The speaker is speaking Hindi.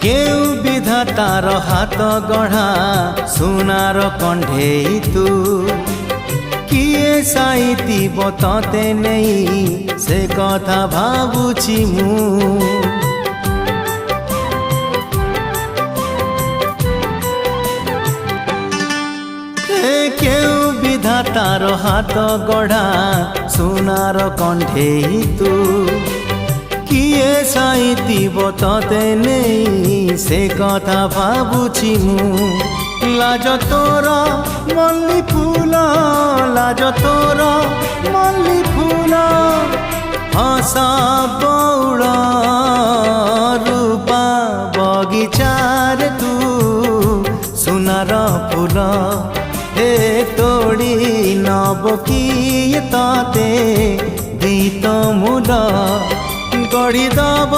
केउ विधातार हाथ गढ़ा सुनार कंढेई तू किए साइतिब तते नहीं से कथा भाबुछि मु केउ विधातार हाथ गढ़ा सुनार कंढेई तू किए साइतिब तते नहीं से कथा भाबुछि मु लाज तोर मल्ली फूल लाज तोर मल्ली फूल हसा बौड़ रूपा बगीचार तू सुनार फूल हे तोड़ी नब किए ताते दीत मूल गढ़ी दब